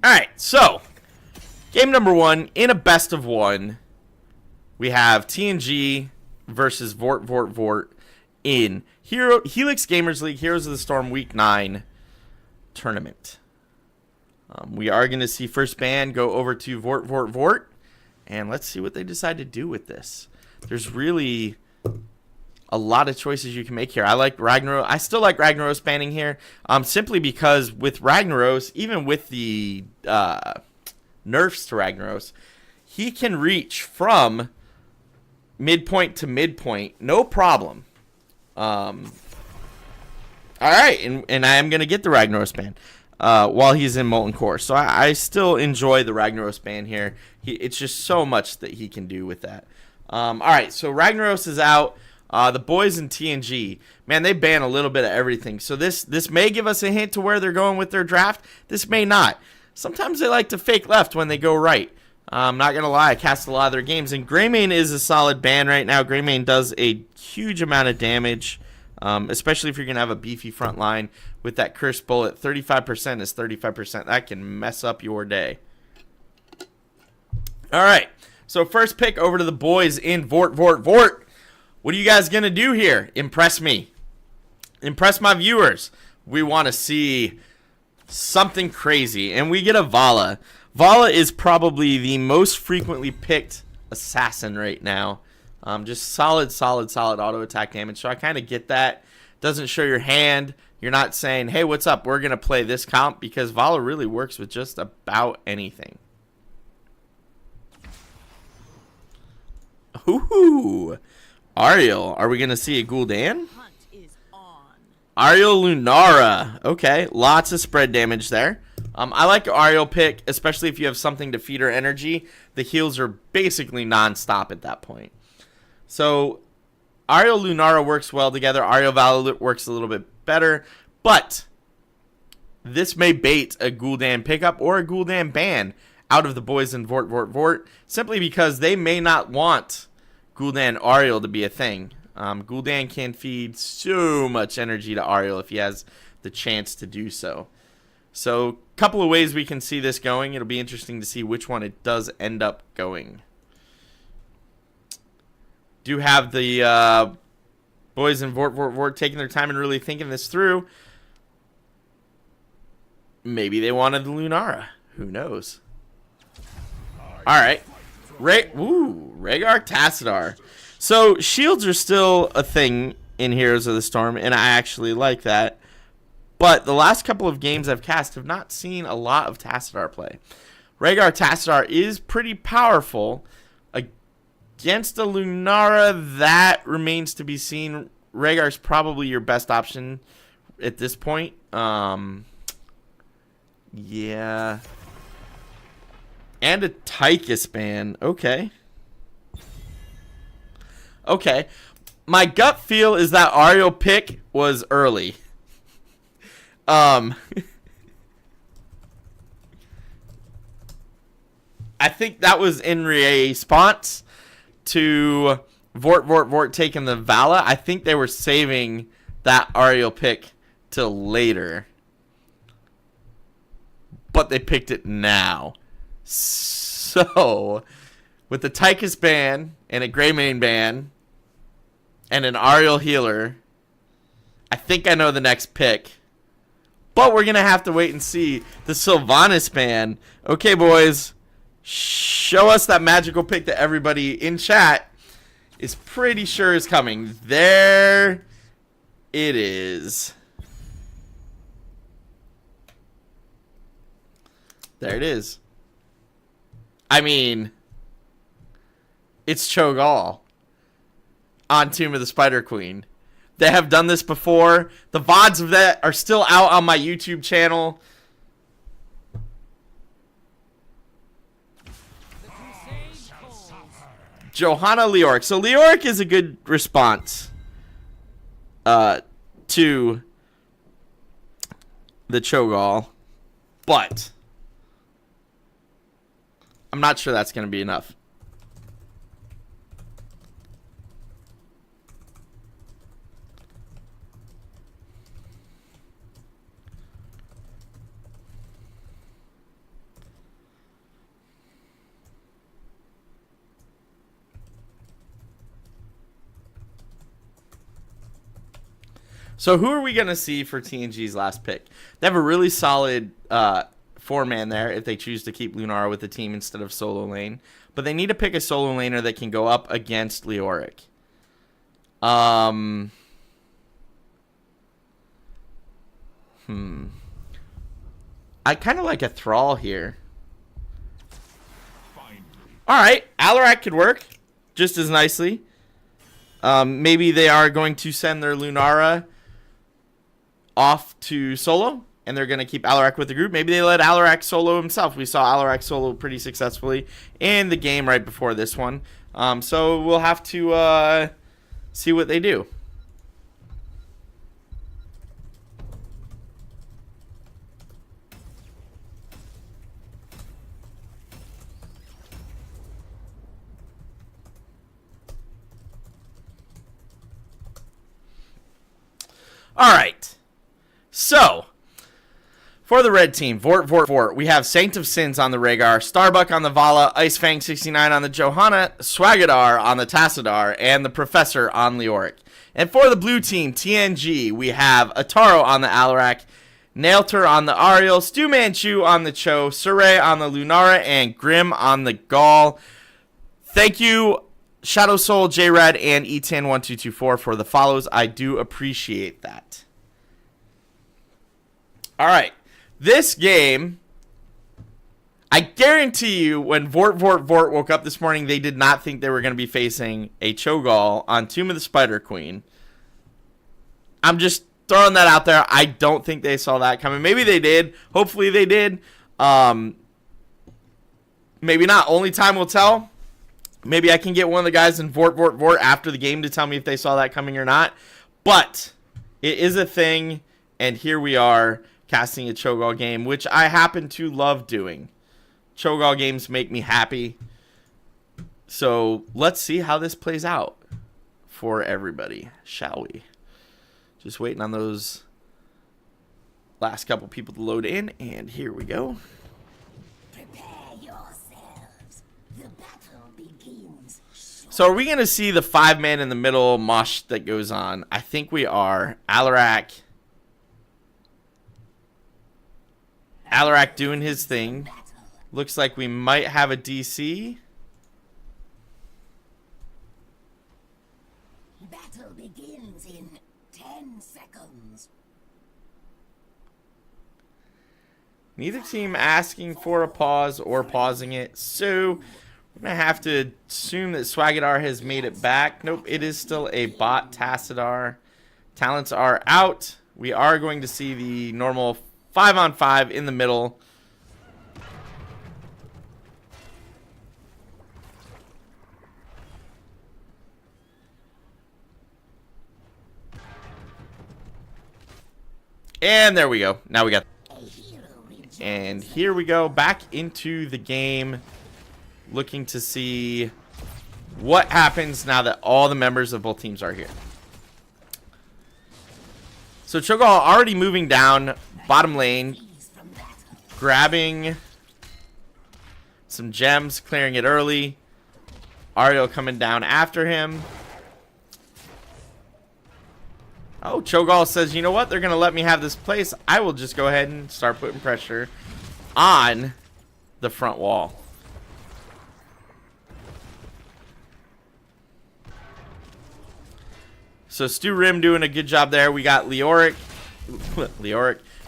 Alright, so game number 1 in a best of 1. We have TNG versus Vordt in Helix Gamers League Heroes of the Storm Week 9 tournament. We are going to see first ban go over to Vordt, and let's see what they decide to do with this. There's really a lot of choices you can make here. I like Ragnaros. I still like Ragnaros banning here, simply because with Ragnaros, even with the nerfs to Ragnaros, he can reach from midpoint to midpoint, no problem. All right, and I am going to get the Ragnaros ban while he's in Molten Core. So I still enjoy the Ragnaros ban here. It's just so much that he can do with that. All right, so Ragnaros is out. The boys in TNG, man, they ban a little bit of everything. So this may give us a hint to where they're going with their draft. This may not. Sometimes they like to fake left when they go right. I'm not going to lie, I cast a lot of their games. And Greymane is a solid ban right now. Greymane does a huge amount of damage, especially if you're going to have a beefy front line with that Curse Bullet. 35% is 35%. That can mess up your day. All right, so first pick over to the boys in Vordt. What are you guys going to do here? Impress me. Impress my viewers. We want to see something crazy. And we get a Vala. Vala is probably the most frequently picked assassin right now. Just solid auto attack damage. So I kind of get that. Doesn't show your hand. You're not saying, hey, what's up? We're going to play this comp, because Vala really works with just about anything. Ooh. Ariel. Are we going to see a Gul'dan? Ariel Lunara. Okay, lots of spread damage there. I like Ariel pick, especially if you have something to feed her energy. The heals are basically non-stop at that point. So Ariel Lunara works well together. Ariel Vala works a little bit better, but this may bait a Gul'dan pickup or a Gul'dan ban out of the boys in Vordt, simply because they may not want Gul'dan Ariel to be a thing. Gul'dan can feed so much energy to Ariel if he has the chance to do so. So, a couple of ways we can see this going. It'll be interesting to see which one it does end up going. Do have the boys in Vordt taking their time and really thinking this through. Maybe they wanted the Lunara. Who knows? Alright. Rhaegar Tassadar. So, shields are still a thing in Heroes of the Storm, and I actually like that. But the last couple of games I've cast have not seen a lot of Tassadar play. Rhaegar Tassadar is pretty powerful. Against a Lunara, that remains to be seen. Rhaegar's probably your best option at this point. Yeah. And a Tychus ban. Okay. Okay. My gut feel is that Ariel pick was early. I think that was in response to Vordt taking the Vala. I think they were saving that Ariel pick till later. But they picked it now. So, with the Tychus ban and a Greymane ban and an Ariel healer, I think I know the next pick. But we're going to have to wait and see. The Sylvanas ban. Okay, boys. Show us that magical pick that everybody in chat is pretty sure is coming. There it is. There it is. I mean, it's Cho'Gall on Tomb of the Spider Queen. They have done this before. The VODs of that are still out on my YouTube channel. Johanna Leoric. So Leoric is a good response to the Cho'Gall, but I'm not sure that's going to be enough. So who are we going to see for TNG's last pick? They have a really solid 4-man there if they choose to keep Lunara with the team instead of solo lane. But they need to pick a solo laner that can go up against Leoric. I kind of like a Thrall here. Alright, Alarak could work just as nicely. Maybe they are going to send their Lunara off to solo, and they're going to keep Alarak with the group. Maybe they let Alarak solo himself. We saw Alarak solo pretty successfully in the game right before this one. So we'll have to see what they do. All right. So, for the red team, Vordt, we have Saint of Sins on the Rhaegar, Starbuck on the Vala, Icefang69 on the Johanna, Swagadar on the Tassadar, and the Professor on Leoric. And for the blue team, TNG, we have Ataro on the Alarak, Nailter on the Ariel, Stu Manchu on the Cho, Surrey on the Lunara, and Grim on the Gaul. Thank you, Shadow Soul, JRed, and Etan1224 for the follows. I do appreciate that. All right. This game, I guarantee you, when Vordt woke up this morning, they did not think they were going to be facing a Cho'Gall on Tomb of the Spider Queen. I'm just throwing that out there. I don't think they saw that coming. Maybe they did. Hopefully they did. Maybe not. Only time will tell. Maybe I can get one of the guys in Vordt after the game to tell me if they saw that coming or not. But it is a thing, and here we are casting a Cho'Gall game, which I happen to love doing. Cho'Gall games make me happy. So let's see how this plays out for everybody, shall we? Just waiting on those last couple people to load in, and here we go. So are we going to see the 5-man in the middle mosh that goes on? I think we are. Alarak doing his thing. Looks like we might have a DC. Battle begins in 10 seconds. Neither team asking for a pause or pausing it. So we're going to have to assume that Swagadar has made it back. Nope, it is still a bot Tassadar. Talents are out. We are going to see the normal 5-on-5 in the middle. And there we go. Now we got... And here we go. Back into the game. Looking to see what happens now that all the members of both teams are here. So Cho'Gall already moving down bottom lane, grabbing some gems, clearing it early. Ariel coming down after him. Oh, Cho'Gall says, you know what? They're going to let me have this place. I will just go ahead and start putting pressure on the front wall. So Stu Rim doing a good job there. We got Leoric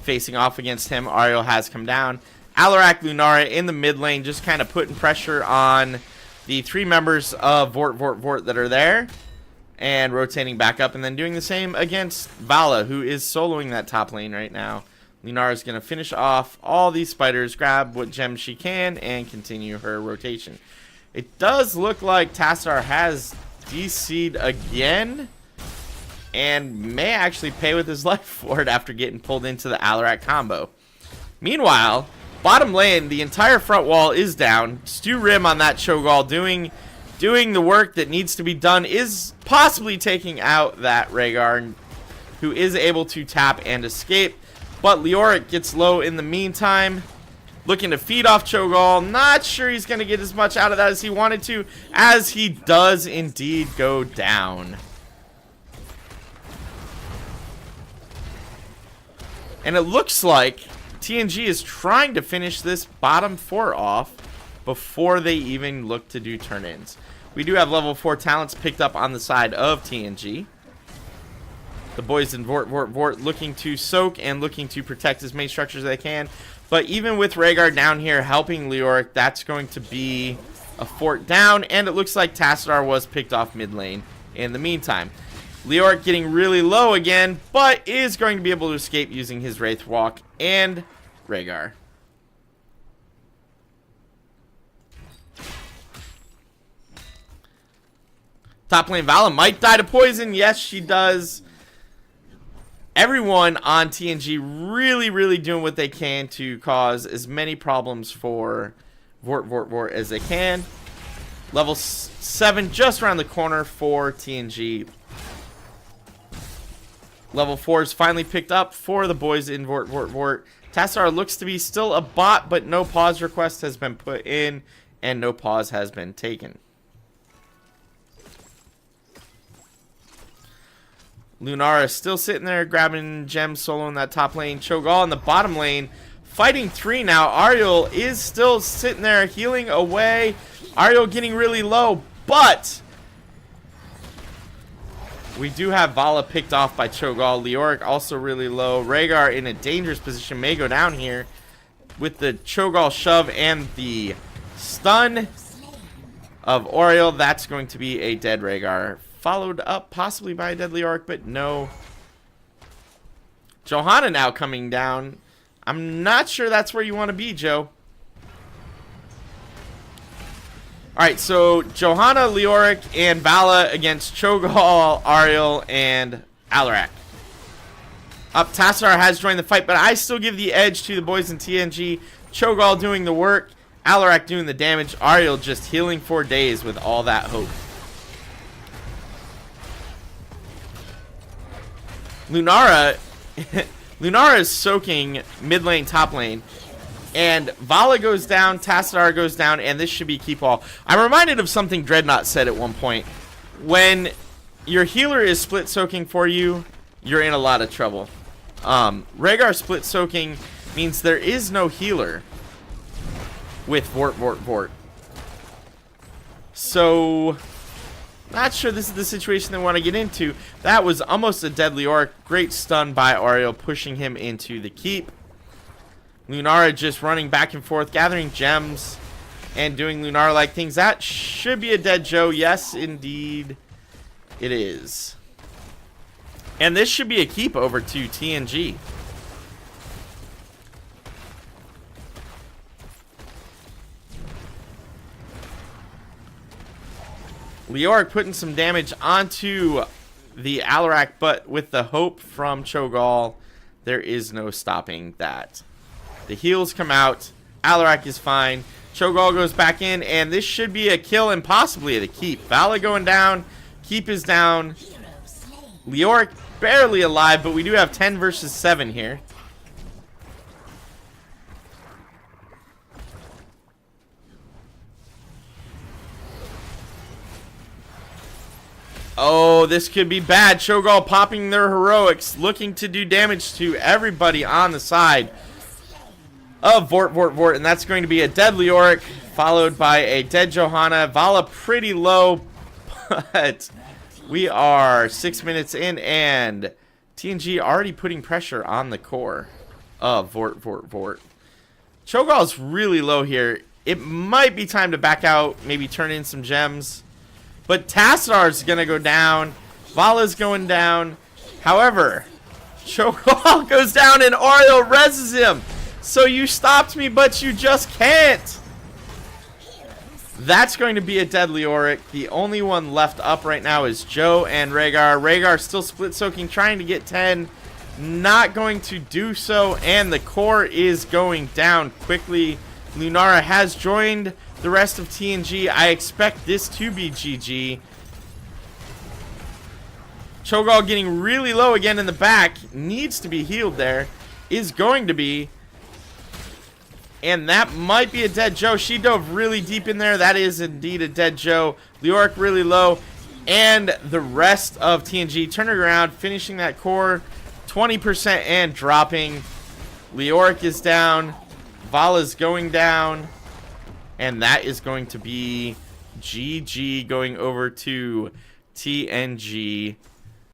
facing off against him. Ariel has come down. Alarak, Lunara in the mid lane, just kind of putting pressure on the 3 members of Vordt that are there. And rotating back up and then doing the same against Vala, who is soloing that top lane right now. Lunara is going to finish off all these spiders, grab what gems she can, and continue her rotation. It does look like Tassadar has DC'd again. And may actually pay with his life for it after getting pulled into the Alarak combo. Meanwhile, bottom lane, the entire front wall is down. Stu Rim on that Cho'Gall doing the work that needs to be done, is possibly taking out that Rhaegar, who is able to tap and escape. But Leoric gets low in the meantime. Looking to feed off Cho'Gall. Not sure he's going to get as much out of that as he wanted to, as he does indeed go down. And it looks like TNG is trying to finish this bottom 4 off before they even look to do turn-ins. We do have level 4 talents picked up on the side of TNG. The boys in Vordt looking to soak and looking to protect as many structures as they can. But even with Rhaegar down here helping Leoric, that's going to be a fort down. And it looks like Tassadar was picked off mid lane in the meantime. Leoric getting really low again, but is going to be able to escape using his Wraith Walk and Rhaegar. Top lane Vala might die to poison. Yes, she does. Everyone on TNG really doing what they can to cause as many problems for Vordt as they can. Level 7 just around the corner for TNG. Level 4 is finally picked up for the boys in Vordt. Tassadar looks to be still a bot, but no pause request has been put in and no pause has been taken. Lunara is still sitting there grabbing gems solo in that top lane. Cho'Gall in the bottom lane fighting 3 now. Ariel is still sitting there healing away. Ariel getting really low, but we do have Vala picked off by Cho'Gall. Leoric also really low. Rhaegar in a dangerous position, may go down here with the Cho'Gall shove and the stun of Oriel. That's going to be a dead Rhaegar. Followed up possibly by a dead Leoric, but no. Johanna now coming down. I'm not sure that's where you want to be, Joe. Alright, so Johanna, Leoric, and Vala against Cho'Gall, Ariel, and Alarak. Up, Tassadar has joined the fight, but I still give the edge to the boys in TNG. Cho'Gall doing the work, Alarak doing the damage, Ariel just healing for days with all that hope. Lunara is soaking mid lane, top lane, and Vala goes down, Tassadar goes down, and this should be keep all. I'm reminded of something Dreadnought said at one point. When your healer is split soaking for you, you're in a lot of trouble. Rhaegar split soaking means there is no healer with Vordt. So not sure this is the situation they want to get into. That was almost a dead Leoric. Great stun by Ariel, pushing him into the keep. Lunara just running back and forth, gathering gems, and doing Lunara-like things. That should be a dead Joe. Yes, indeed, it is. And this should be a keep over to TNG. Leoric putting some damage onto the Alarak, but with the hope from Cho'Gall, there is no stopping that. The heals come out. Alarak is fine. Cho'Gall goes back in, and this should be a kill and possibly a keep. Vala going down. Keep is down. Leoric barely alive, but we do have 10 versus 7 here. Oh, this could be bad. Cho'Gall popping their heroics, looking to do damage to everybody on the side of Vordt, and that's going to be a dead Leoric, followed by a dead Johanna. Vala pretty low, but we are 6 minutes in, and TNG already putting pressure on the core of Vordt. Cho'Gall's really low here. It might be time to back out, maybe turn in some gems. But Tassadar's going to go down. Vala's going down. However, Cho'Gall goes down and Oriel reses him. So you stopped me, but you just can't. That's going to be a dead Leoric. The only one left up right now is Joe and Rhaegar. Rhaegar still split soaking, trying to get 10. Not going to do so. And the core is going down quickly. Lunara has joined the rest of TNG. I expect this to be GG. Cho'Gall getting really low again in the back. Needs to be healed there. Is going to be. And that might be a dead Joe. She dove really deep in there. That is indeed a dead Joe. Leoric really low. And the rest of TNG turning around, finishing that core. 20% and dropping. Leoric is down. Vala's going down. And that is going to be GG going over to TNG.